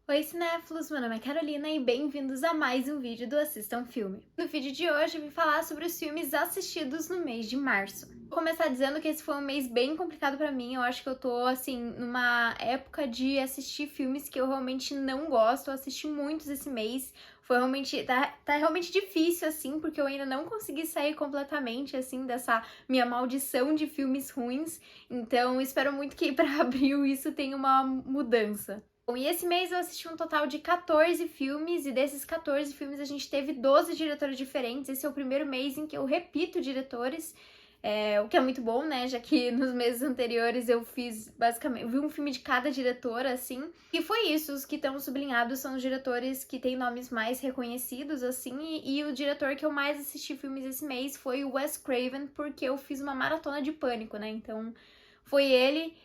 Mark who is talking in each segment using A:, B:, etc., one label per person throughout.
A: Oi cinéfilos, meu nome é Carolina e bem-vindos a mais um vídeo do Assista um Filme. No vídeo de hoje eu vim falar sobre os filmes assistidos no mês de março. Vou começar dizendo que esse foi um mês bem complicado pra mim, eu acho que eu tô, assim, numa época de assistir filmes que eu realmente não gosto, eu assisti muitos esse mês, foi realmente, tá realmente difícil, assim, porque eu ainda não consegui sair completamente, assim, dessa minha maldição de filmes ruins, então espero muito que pra abril isso tenha uma mudança. Bom, e esse mês eu assisti um total de 14 filmes, e desses 14 filmes a gente teve 12 diretores diferentes. Esse é o primeiro mês em que eu repito diretores, o que é muito bom, né? Já que nos meses anteriores eu fiz basicamente, vi um filme de cada diretora, assim. E foi isso, os que estão sublinhados são os diretores que têm nomes mais reconhecidos, assim. E o diretor que eu mais assisti filmes esse mês foi o Wes Craven, porque eu fiz uma maratona de Pânico, né? Então foi ele.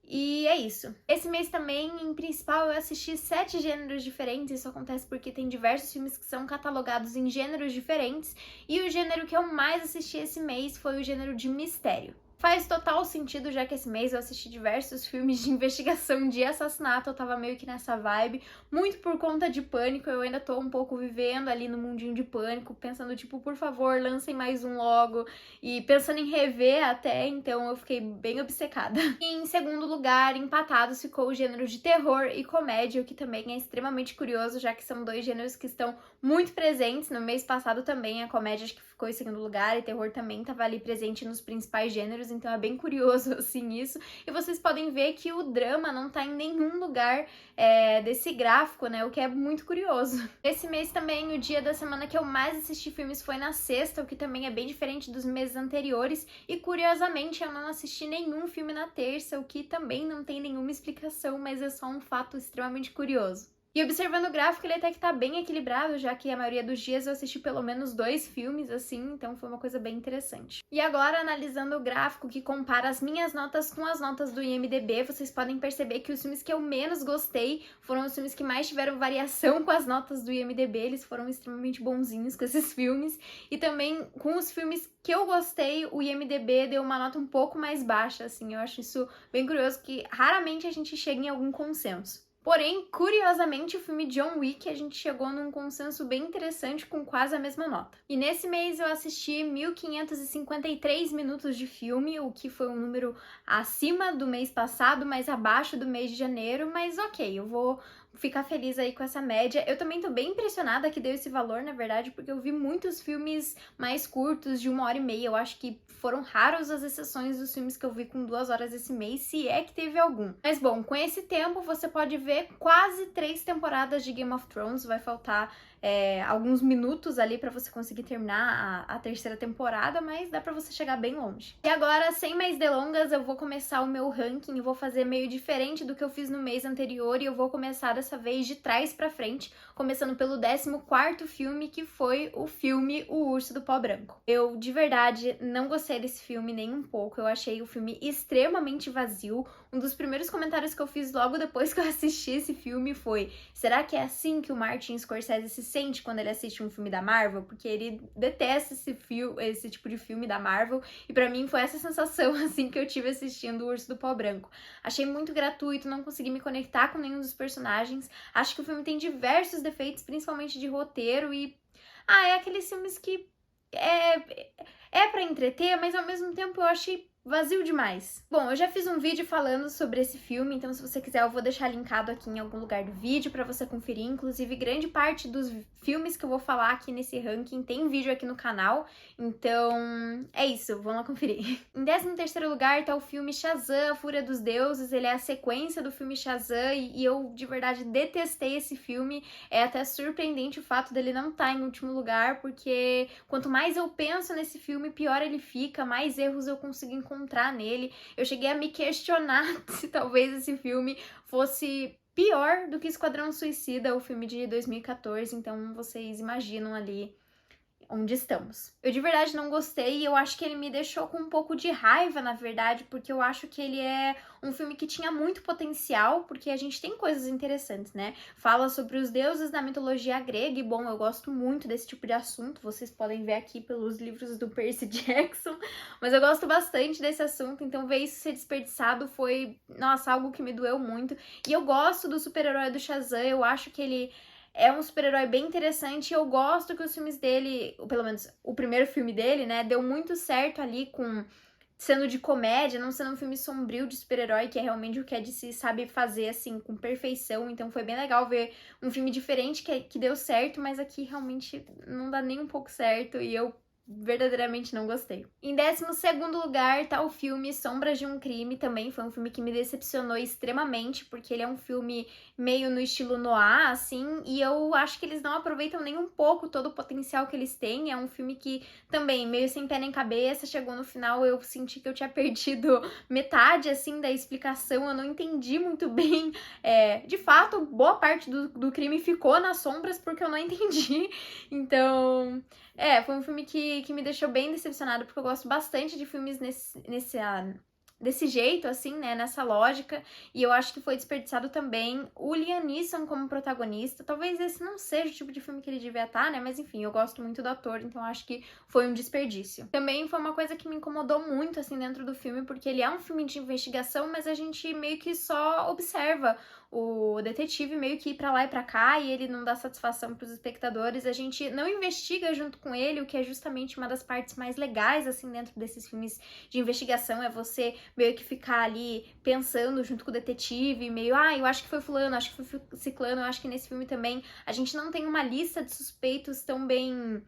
A: E é isso. Esse mês também, em principal, eu assisti 7 gêneros diferentes. Isso acontece porque tem diversos filmes que são catalogados em gêneros diferentes. E o gênero que eu mais assisti esse mês foi o gênero de mistério. Faz total sentido, já que esse mês eu assisti diversos filmes de investigação de assassinato, eu tava meio que nessa vibe, muito por conta de Pânico, eu ainda tô um pouco vivendo ali no mundinho de Pânico, pensando tipo, por favor, lancem mais um logo, e pensando em rever até, então eu fiquei bem obcecada. E em segundo lugar, empatados ficou o gênero de terror e comédia, o que também é extremamente curioso, já que são dois gêneros que estão muito presentes. No mês passado também a comédia acho que ficou em segundo lugar e terror também estava ali presente nos principais gêneros, então é bem curioso assim isso. E vocês podem ver que o drama não tá em nenhum lugar desse gráfico, né, o que é muito curioso. Esse mês também, o dia da semana que eu mais assisti filmes foi na sexta, o que também é bem diferente dos meses anteriores, e curiosamente eu não assisti nenhum filme na terça, o que também não tem nenhuma explicação, mas é só um fato extremamente curioso. E observando o gráfico, ele até que tá bem equilibrado, já que a maioria dos dias eu assisti pelo menos 2 filmes, assim, então foi uma coisa bem interessante. E agora, analisando o gráfico que compara as minhas notas com as notas do IMDb, vocês podem perceber que os filmes que eu menos gostei foram os filmes que mais tiveram variação com as notas do IMDb, eles foram extremamente bonzinhos com esses filmes, e também com os filmes que eu gostei, o IMDb deu uma nota um pouco mais baixa, assim, eu acho isso bem curioso, que raramente a gente chega em algum consenso. Porém, curiosamente, o filme John Wick a gente chegou num consenso bem interessante com quase a mesma nota. E nesse mês eu assisti 1.553 minutos de filme, o que foi um número acima do mês passado, mas abaixo do mês de janeiro, mas ok, eu vou ficar feliz aí com essa média. Eu também tô bem impressionada que deu esse valor, na verdade, porque eu vi muitos filmes mais curtos, de 1h30. Eu acho que foram raros as exceções dos filmes que eu vi com 2 horas esse mês, se é que teve algum. Mas bom, com esse tempo você pode ver quase 3 temporadas de Game of Thrones, vai faltar alguns minutos ali pra você conseguir terminar a terceira temporada, mas dá pra você chegar bem longe. E agora, sem mais delongas, eu vou começar o meu ranking, eu vou fazer meio diferente do que eu fiz no mês anterior, e eu vou começar dessa vez de trás pra frente, começando pelo 14º filme, que foi o filme O Urso do Pó Branco. Eu, de verdade, não gostei desse filme nem um pouco, eu achei o filme extremamente vazio. Um dos primeiros comentários que eu fiz logo depois que eu assisti esse filme foi: será que é assim que o Martin Scorsese se sente quando ele assiste um filme da Marvel? Porque ele detesta esse tipo de filme da Marvel, e pra mim foi essa sensação assim que eu tive assistindo O Urso do Pó Branco. Achei muito gratuito, não consegui me conectar com nenhum dos personagens, acho que o filme tem diversos defeitos, principalmente de roteiro, e é aqueles filmes que é pra entreter, mas ao mesmo tempo eu achei vazio demais. Bom, eu já fiz um vídeo falando sobre esse filme, então se você quiser eu vou deixar linkado aqui em algum lugar do vídeo pra você conferir. Inclusive, grande parte dos filmes que eu vou falar aqui nesse ranking tem vídeo aqui no canal, então é isso, vamos lá conferir. Em 13º lugar tá o filme Shazam, A Fúria dos Deuses. Ele é a sequência do filme Shazam e eu de verdade detestei esse filme. É até surpreendente o fato dele não estar em último lugar, porque quanto mais eu penso nesse filme, pior ele fica, mais erros eu consigo encontrar nele. Eu cheguei a me questionar se talvez esse filme fosse pior do que Esquadrão Suicida, o filme de 2014, então vocês imaginam ali onde estamos. Eu de verdade não gostei e eu acho que ele me deixou com um pouco de raiva, na verdade, porque eu acho que ele é um filme que tinha muito potencial, porque a gente tem coisas interessantes, né? Fala sobre os deuses da mitologia grega e, bom, eu gosto muito desse tipo de assunto, vocês podem ver aqui pelos livros do Percy Jackson, mas eu gosto bastante desse assunto, então ver isso ser desperdiçado foi, nossa, algo que me doeu muito. E eu gosto do super-herói do Shazam, eu acho que ele é um super-herói bem interessante e eu gosto que os filmes dele, ou pelo menos o primeiro filme dele, né, deu muito certo ali com sendo de comédia, não sendo um filme sombrio de super-herói, que é realmente o que a DC sabe fazer, assim, com perfeição. Então foi bem legal ver um filme diferente que deu certo, mas aqui realmente não dá nem um pouco certo e eu verdadeiramente não gostei. Em 12º lugar tá o filme Sombras de um Crime, também foi um filme que me decepcionou extremamente, porque ele é um filme meio no estilo noir, assim, e eu acho que eles não aproveitam nem um pouco todo o potencial que eles têm. É um filme que também, meio sem pé nem cabeça, chegou no final, eu senti que eu tinha perdido metade, assim, da explicação, eu não entendi muito bem. De fato, boa parte do crime ficou nas sombras porque eu não entendi, então... foi um filme que me deixou bem decepcionada, porque eu gosto bastante de filmes desse jeito, assim, né, nessa lógica, e eu acho que foi desperdiçado também o Liam Neeson como protagonista. Talvez esse não seja o tipo de filme que ele devia estar, né, mas enfim, eu gosto muito do ator, então acho que foi um desperdício. Também foi uma coisa que me incomodou muito, assim, dentro do filme, porque ele é um filme de investigação, mas a gente meio que só observa o detetive meio que ir pra lá e pra cá e ele não dá satisfação pros espectadores, a gente não investiga junto com ele, o que é justamente uma das partes mais legais, assim, dentro desses filmes de investigação, é você meio que ficar ali pensando junto com o detetive, meio, eu acho que foi fulano, acho que foi ciclano, eu acho que nesse filme também a gente não tem uma lista de suspeitos tão bem...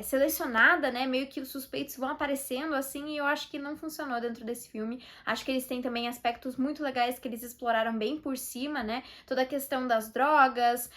A: selecionada, né, meio que os suspeitos vão aparecendo, assim, e eu acho que não funcionou dentro desse filme. Acho que eles têm também aspectos muito legais que eles exploraram bem por cima, né, toda a questão das drogas,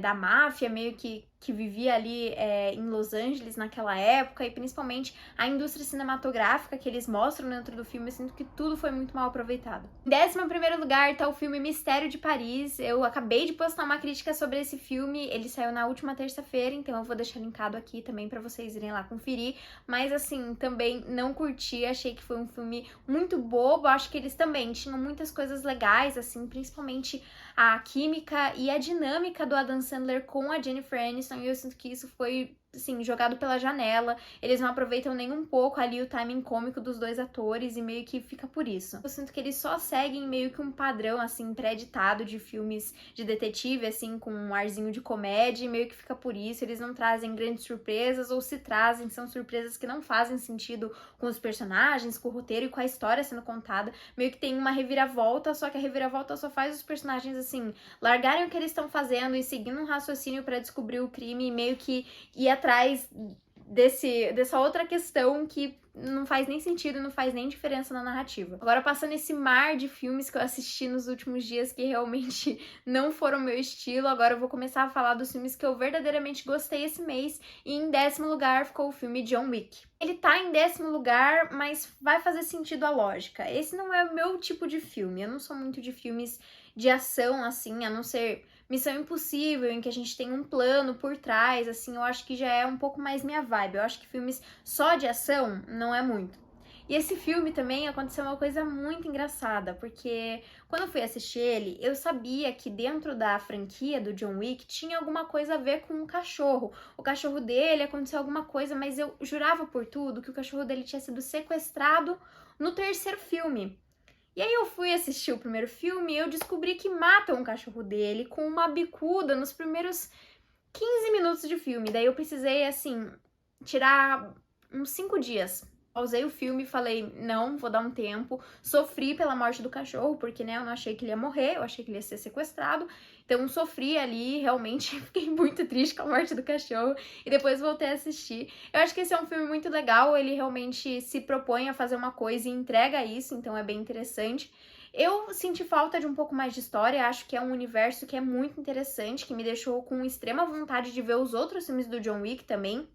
A: da máfia, meio que vivia ali em Los Angeles naquela época, e principalmente a indústria cinematográfica que eles mostram dentro do filme, eu sinto que tudo foi muito mal aproveitado. Em 11º lugar tá o filme Mistério de Paris. Eu acabei de postar uma crítica sobre esse filme, ele saiu na última terça-feira, então eu vou deixar linkado aqui também pra vocês irem lá conferir, mas assim, também não curti, achei que foi um filme muito bobo, acho que eles também tinham muitas coisas legais, assim, principalmente a química e a dinâmica do Adam Sandler com a Jennifer Aniston, e eu sinto que isso foi, assim, jogado pela janela. Eles não aproveitam nem um pouco ali o timing cômico dos dois atores e meio que fica por isso. Eu sinto que eles só seguem meio que um padrão, assim, pré-editado de filmes de detetive, assim, com um arzinho de comédia, e meio que fica por isso. Eles não trazem grandes surpresas, ou se trazem, são surpresas que não fazem sentido com os personagens, com o roteiro e com a história sendo contada. Meio que tem uma reviravolta, só que a reviravolta só faz os personagens, assim, largarem o que eles estão fazendo e seguindo um raciocínio pra descobrir o crime e meio que ir atrás dessa outra questão que não faz nem sentido, não faz nem diferença na narrativa. Agora, passando esse mar de filmes que eu assisti nos últimos dias que realmente não foram meu estilo, agora eu vou começar a falar dos filmes que eu verdadeiramente gostei esse mês, e em 10º lugar ficou o filme John Wick. Ele tá em 10º lugar, mas vai fazer sentido a lógica. Esse não é o meu tipo de filme, eu não sou muito de filmes de ação, assim, a não ser Missão Impossível, em que a gente tem um plano por trás, assim, eu acho que já é um pouco mais minha vibe. Eu acho que filmes só de ação não é muito. E esse filme também aconteceu uma coisa muito engraçada, porque quando eu fui assistir ele, eu sabia que dentro da franquia do John Wick tinha alguma coisa a ver com o cachorro. O cachorro dele aconteceu alguma coisa, mas eu jurava por tudo que o cachorro dele tinha sido sequestrado no terceiro filme. E aí eu fui assistir o primeiro filme e eu descobri que matam o cachorro dele com uma bicuda nos primeiros 15 minutos de filme. Daí eu precisei, assim, tirar uns 5 dias. Pausei o filme e falei, não, vou dar um tempo. Sofri pela morte do cachorro, porque, né, eu não achei que ele ia morrer, eu achei que ele ia ser sequestrado. Então sofri ali, realmente, fiquei muito triste com a morte do cachorro. E depois voltei a assistir. Eu acho que esse é um filme muito legal, ele realmente se propõe a fazer uma coisa e entrega isso, então é bem interessante. Eu senti falta de um pouco mais de história, acho que é um universo que é muito interessante, que me deixou com extrema vontade de ver os outros filmes do John Wick também.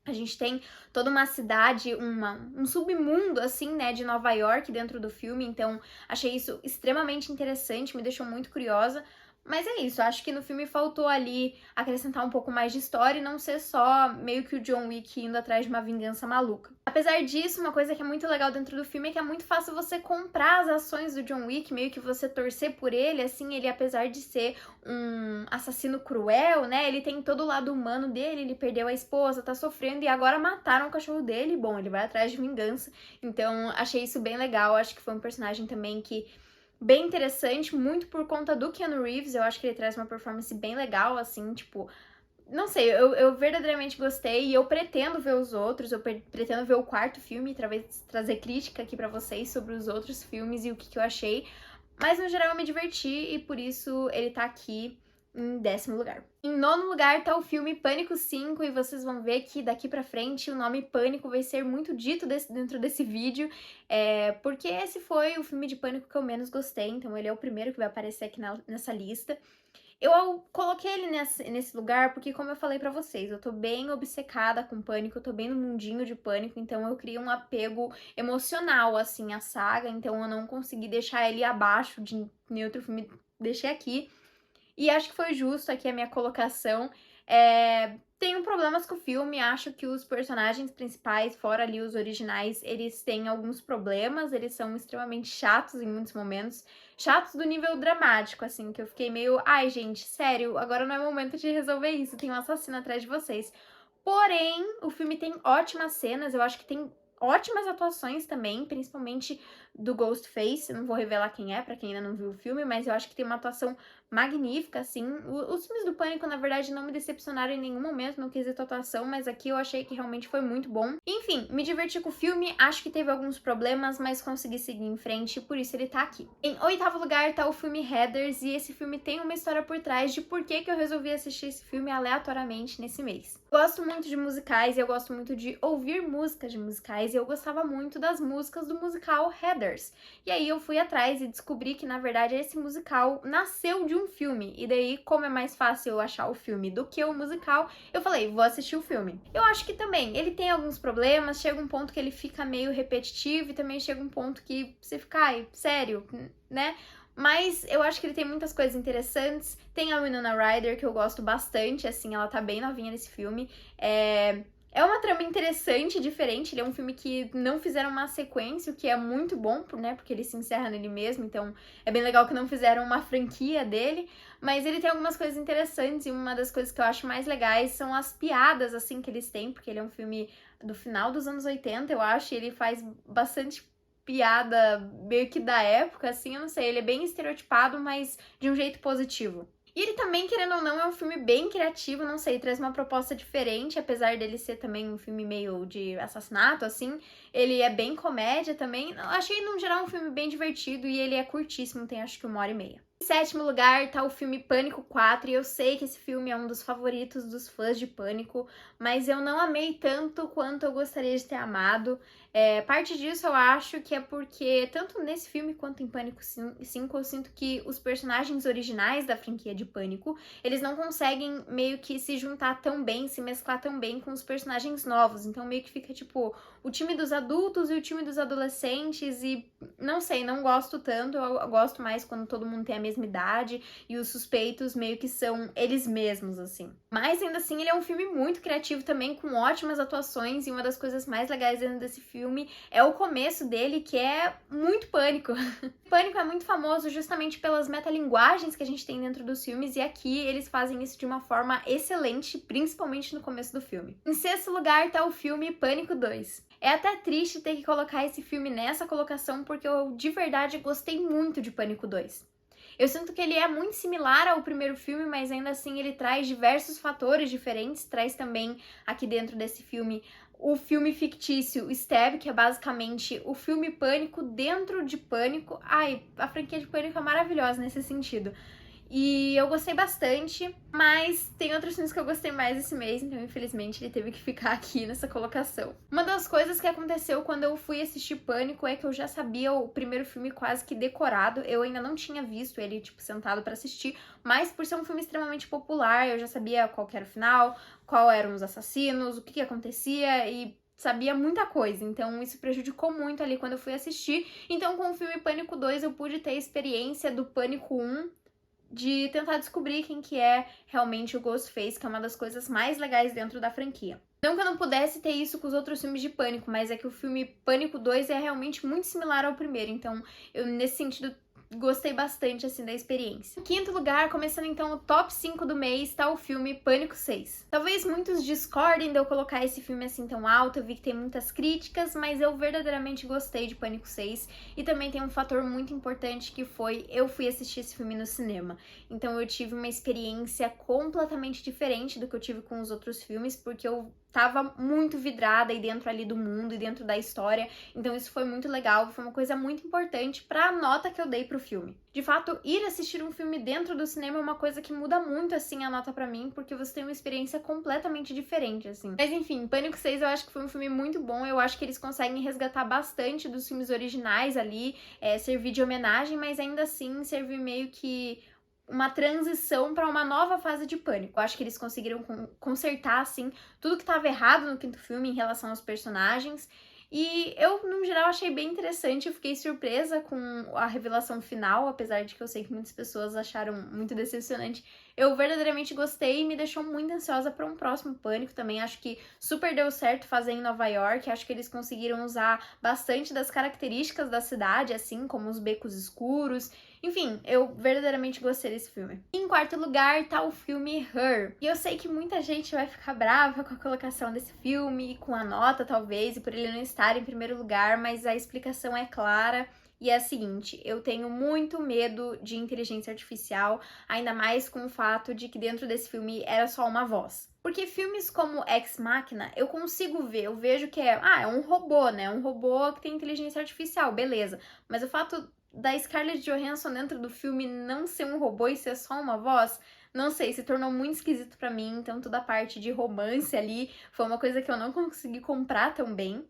A: A gente tem toda uma cidade, um submundo, assim, né, de Nova York dentro do filme, então achei isso extremamente interessante, me deixou muito curiosa, Mas é isso, acho que no filme faltou ali acrescentar um pouco mais de história e não ser só meio que o John Wick indo atrás de uma vingança maluca. Apesar disso, uma coisa que é muito legal dentro do filme é que é muito fácil você comprar as ações do John Wick, meio que você torcer por ele, assim, ele apesar de ser um assassino cruel, né, ele tem todo o lado humano dele, ele perdeu a esposa, tá sofrendo e agora mataram o cachorro dele, bom, ele vai atrás de vingança, então achei isso bem legal, acho que foi um personagem também que bem interessante, muito por conta do Keanu Reeves, eu acho que ele traz uma performance bem legal, assim, tipo, não sei, eu verdadeiramente gostei e eu pretendo ver os outros, eu pretendo ver o quarto filme e trazer crítica aqui pra vocês sobre os outros filmes e o que eu achei, mas no geral eu me diverti e por isso ele tá aqui em 10º lugar. Em 9º lugar tá o filme Pânico 5 e vocês vão ver que daqui pra frente o nome Pânico vai ser muito dito dentro desse vídeo, porque esse foi o filme de Pânico que eu menos gostei, então ele é o primeiro que vai aparecer aqui nessa lista. Eu coloquei ele nesse lugar porque, como eu falei pra vocês, eu tô bem obcecada com Pânico, eu tô bem no mundinho de Pânico, então eu criei um apego emocional, assim, à saga, então eu não consegui deixar ele abaixo de nenhum outro filme, deixei aqui. E acho que foi justo aqui a minha colocação. Tenho problemas com o filme, acho que os personagens principais, fora ali os originais, eles têm alguns problemas, eles são extremamente chatos em muitos momentos. Chatos do nível dramático, assim, que eu fiquei meio, ai gente, sério, agora não é momento de resolver isso, tem um assassino atrás de vocês. Porém, o filme tem ótimas cenas, eu acho que tem ótimas atuações também, principalmente do Ghostface, não vou revelar quem é, pra quem ainda não viu o filme, mas eu acho que tem uma atuação magnífica, assim. Os filmes do Pânico, na verdade, não me decepcionaram em nenhum momento no quesito atuação, mas aqui eu achei que realmente foi muito bom. Enfim, me diverti com o filme, acho que teve alguns problemas, mas consegui seguir em frente, por isso ele tá aqui. Em 8º lugar tá o filme Heathers, e esse filme tem uma história por trás de por que eu resolvi assistir esse filme aleatoriamente nesse mês. Eu gosto muito de musicais e eu gosto muito de ouvir músicas de musicais, e eu gostava muito das músicas do musical Heathers. E aí eu fui atrás e descobri que, na verdade, esse musical nasceu de um filme. E daí, como é mais fácil eu achar o filme do que o musical, eu falei, vou assistir o filme. Eu acho que também, ele tem alguns problemas, chega um ponto que ele fica meio repetitivo e também chega um ponto que você fica, ai, sério, né? Mas eu acho que ele tem muitas coisas interessantes. Tem a Winona Ryder, que eu gosto bastante, assim, ela tá bem novinha nesse filme. É uma trama interessante, diferente, ele é um filme que não fizeram uma sequência, o que é muito bom, né, porque ele se encerra nele mesmo, então é bem legal que não fizeram uma franquia dele, mas ele tem algumas coisas interessantes e uma das coisas que eu acho mais legais são as piadas, assim, que eles têm, porque ele é um filme do final dos anos 80, eu acho, e ele faz bastante piada meio que da época, assim, eu não sei, ele é bem estereotipado, mas de um jeito positivo. E ele também, querendo ou não, é um filme bem criativo, não sei, traz uma proposta diferente, apesar dele ser também um filme meio de assassinato, assim, ele é bem comédia também. Eu achei, no geral, um filme bem divertido e ele é curtíssimo, tem acho que 1h30. Em 7º lugar tá o filme Pânico 4, e eu sei que esse filme é um dos favoritos dos fãs de Pânico, mas eu não amei tanto quanto eu gostaria de ter amado. Parte disso eu acho que é porque, tanto nesse filme quanto em Pânico 5, eu sinto que os personagens originais da franquia de Pânico, eles não conseguem meio que se juntar tão bem, se mesclar tão bem com os personagens novos. Então meio que fica tipo o time dos adultos e o time dos adolescentes e não sei, não gosto tanto. Eu gosto mais quando todo mundo tem a mesma idade e os suspeitos meio que são eles mesmos, assim. Mas ainda assim ele é um filme muito criativo também, com ótimas atuações, e uma das coisas mais legais dentro desse filme é o começo dele, que é muito Pânico. Pânico é muito famoso justamente pelas metalinguagens que a gente tem dentro dos filmes, e aqui eles fazem isso de uma forma excelente, principalmente no começo do filme. Em 6º lugar tá o filme Pânico 2. É até triste ter que colocar esse filme nessa colocação, porque eu de verdade gostei muito de Pânico 2. Eu sinto que ele é muito similar ao primeiro filme, mas ainda assim ele traz diversos fatores diferentes. Traz também aqui dentro desse filme o filme fictício Stab, que é basicamente o filme Pânico dentro de Pânico. Ai, a franquia de Pânico é maravilhosa nesse sentido. E eu gostei bastante, mas tem outros filmes que eu gostei mais esse mês, então infelizmente ele teve que ficar aqui nessa colocação. Uma das coisas que aconteceu quando eu fui assistir Pânico é que eu já sabia o primeiro filme quase que decorado. Eu ainda não tinha visto ele, tipo, sentado pra assistir, mas por ser um filme extremamente popular, eu já sabia qual que era o final, qual eram os assassinos, o que acontecia e sabia muita coisa, então isso prejudicou muito ali quando eu fui assistir. Então com o filme Pânico 2 eu pude ter a experiência do Pânico 1 de tentar descobrir quem que é realmente o Ghostface, que é uma das coisas mais legais dentro da franquia. Não que eu não pudesse ter isso com os outros filmes de Pânico, mas é que o filme Pânico 2 é realmente muito similar ao primeiro, então eu, nesse sentido, gostei bastante, assim, da experiência. Em quinto lugar, começando então o top 5 do mês, tá o filme Pânico 6. Talvez muitos discordem de eu colocar esse filme assim tão alto, eu vi que tem muitas críticas, mas eu verdadeiramente gostei de Pânico 6, e também tem um fator muito importante que foi, eu fui assistir esse filme no cinema. Então eu tive uma experiência completamente diferente do que eu tive com os outros filmes, porque eu tava muito vidrada aí dentro ali do mundo e dentro da história, então isso foi muito legal, foi uma coisa muito importante pra nota que eu dei pro filme. De fato, ir assistir um filme dentro do cinema é uma coisa que muda muito, assim, a nota pra mim, porque você tem uma experiência completamente diferente, assim. Mas enfim, Pânico 6 eu acho que foi um filme muito bom, eu acho que eles conseguem resgatar bastante dos filmes originais ali, servir de homenagem, mas ainda assim servir meio que uma transição para uma nova fase de Pânico. Eu acho que eles conseguiram consertar, assim, tudo que estava errado no quinto filme em relação aos personagens. E eu, no geral, achei bem interessante. Eu fiquei surpresa com a revelação final, apesar de que eu sei que muitas pessoas acharam muito decepcionante. Eu verdadeiramente gostei e me deixou muito ansiosa para um próximo Pânico também. Acho que super deu certo fazer em Nova York. Acho que eles conseguiram usar bastante das características da cidade, assim, como os becos escuros. Enfim, eu verdadeiramente gostei desse filme. Em quarto lugar tá o filme Her. E eu sei que muita gente vai ficar brava com a colocação desse filme, com a nota talvez, e por ele não estar em primeiro lugar, mas a explicação é clara. E é a seguinte, eu tenho muito medo de inteligência artificial, ainda mais com o fato de que dentro desse filme era só uma voz. Porque filmes como Ex Machina, eu consigo ver, eu vejo que é um robô, né? Um robô que tem inteligência artificial, beleza. Mas o fato da Scarlett Johansson dentro do filme não ser um robô e ser só uma voz, não sei, se tornou muito esquisito pra mim, então toda a parte de romance ali foi uma coisa que eu não consegui comprar tão bem.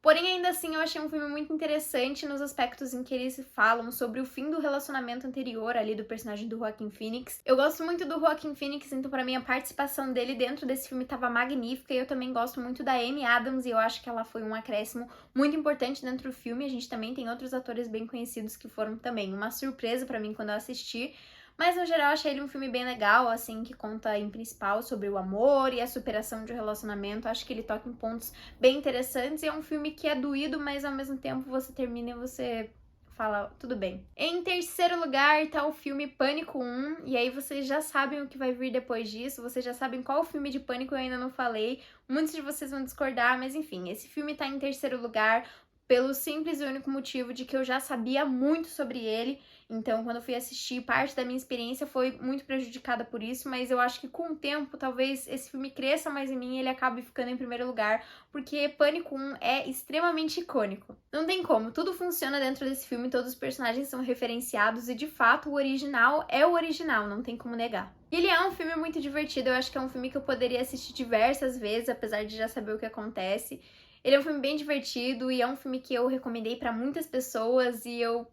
A: Porém, ainda assim, eu achei um filme muito interessante nos aspectos em que eles falam sobre o fim do relacionamento anterior ali do personagem do Joaquin Phoenix. Eu gosto muito do Joaquin Phoenix, então pra mim a participação dele dentro desse filme tava magnífica, e eu também gosto muito da Amy Adams, e eu acho que ela foi um acréscimo muito importante dentro do filme. A gente também tem outros atores bem conhecidos que foram também uma surpresa pra mim quando eu assisti. Mas, no geral, achei ele um filme bem legal, assim, que conta, em principal, sobre o amor e a superação de um relacionamento. Acho que ele toca em pontos bem interessantes, e é um filme que é doído, mas, ao mesmo tempo, você termina e você fala, tudo bem. Em terceiro lugar tá o filme Pânico 1, e aí vocês já sabem o que vai vir depois disso, vocês já sabem qual filme de Pânico eu ainda não falei, muitos de vocês vão discordar, mas enfim, esse filme tá em terceiro lugar pelo simples e único motivo de que eu já sabia muito sobre ele. Então, quando eu fui assistir, parte da minha experiência foi muito prejudicada por isso, mas eu acho que com o tempo, talvez esse filme cresça mais em mim e ele acabe ficando em primeiro lugar, porque Pânico 1 é extremamente icônico. Não tem como, tudo funciona dentro desse filme, todos os personagens são referenciados e, de fato, o original é o original, não tem como negar. Ele é um filme muito divertido, eu acho que é um filme que eu poderia assistir diversas vezes, apesar de já saber o que acontece. Ele é um filme bem divertido e é um filme que eu recomendei pra muitas pessoas, e eu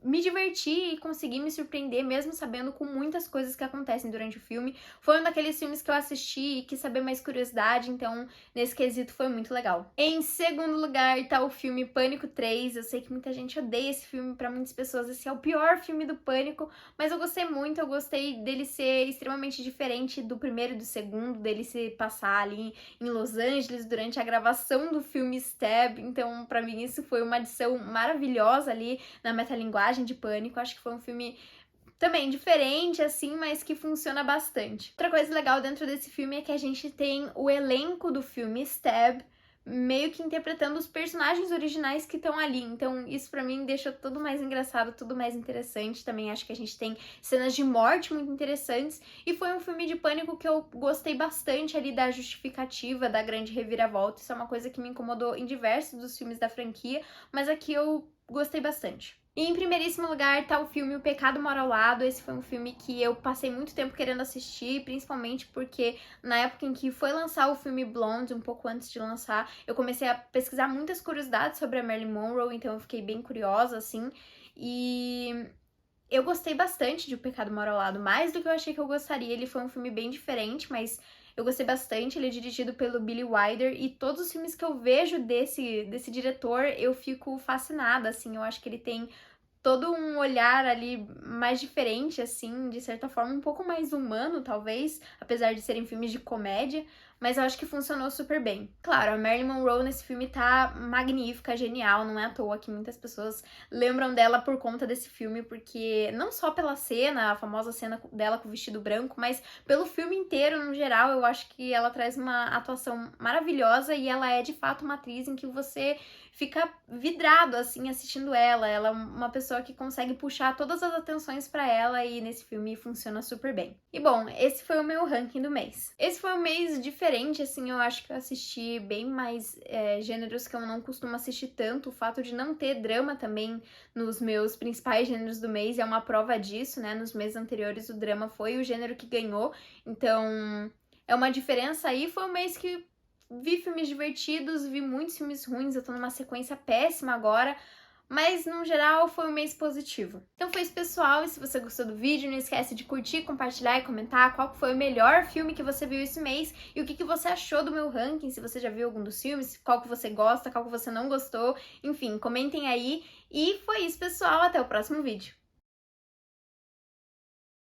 A: me diverti e consegui me surpreender mesmo sabendo com muitas coisas que acontecem durante o filme. Foi um daqueles filmes que eu assisti e quis saber mais curiosidade, então nesse quesito foi muito legal. Em segundo lugar tá o filme Pânico 3. Eu sei que muita gente odeia esse filme, pra muitas pessoas esse é o pior filme do Pânico, mas eu gostei muito, eu gostei dele ser extremamente diferente do primeiro e do segundo, dele se passar ali em Los Angeles durante a gravação do filme Stab, então pra mim isso foi uma adição maravilhosa ali na metalinguagem de Pânico. Acho que foi um filme também diferente, assim, mas que funciona bastante. Outra coisa legal dentro desse filme é que a gente tem o elenco do filme Stab meio que interpretando os personagens originais que estão ali, então isso pra mim deixa tudo mais engraçado, tudo mais interessante. Também acho que a gente tem cenas de morte muito interessantes, e foi um filme de Pânico que eu gostei bastante ali da justificativa da grande reviravolta. Isso é uma coisa que me incomodou em diversos dos filmes da franquia, mas aqui eu gostei bastante. E em primeiríssimo lugar tá o filme O Pecado Mora ao Lado. Esse foi um filme que eu passei muito tempo querendo assistir, principalmente porque na época em que foi lançar o filme Blonde, um pouco antes de lançar, eu comecei a pesquisar muitas curiosidades sobre a Marilyn Monroe, então eu fiquei bem curiosa, assim, e eu gostei bastante de O Pecado Mora ao Lado, mais do que eu achei que eu gostaria. Ele foi um filme bem diferente, mas eu gostei bastante. Ele é dirigido pelo Billy Wilder, e todos os filmes que eu vejo desse diretor, eu fico fascinada, assim. Eu acho que ele tem todo um olhar ali mais diferente, assim, de certa forma, um pouco mais humano, talvez, apesar de serem filmes de comédia, mas eu acho que funcionou super bem. Claro, a Marilyn Monroe nesse filme tá magnífica, genial, não é à toa que muitas pessoas lembram dela por conta desse filme, porque não só pela cena, a famosa cena dela com o vestido branco, mas pelo filme inteiro, no geral, eu acho que ela traz uma atuação maravilhosa e ela é, de fato, uma atriz em que você fica vidrado, assim, assistindo ela. Ela é uma pessoa que consegue puxar todas as atenções pra ela e nesse filme funciona super bem. E bom, esse foi o meu ranking do mês. Esse foi um mês diferente, assim, eu acho que eu assisti bem mais gêneros que eu não costumo assistir tanto. O fato de não ter drama também nos meus principais gêneros do mês é uma prova disso, né? Nos meses anteriores o drama foi o gênero que ganhou, então é uma diferença aí. Foi um mês que vi filmes divertidos, vi muitos filmes ruins, eu tô numa sequência péssima agora, mas no geral foi um mês positivo. Então foi isso, pessoal, e se você gostou do vídeo, não esquece de curtir, compartilhar e comentar qual foi o melhor filme que você viu esse mês e o que você achou do meu ranking, se você já viu algum dos filmes, qual que você gosta, qual que você não gostou, enfim, comentem aí. E foi isso, pessoal, até o próximo vídeo.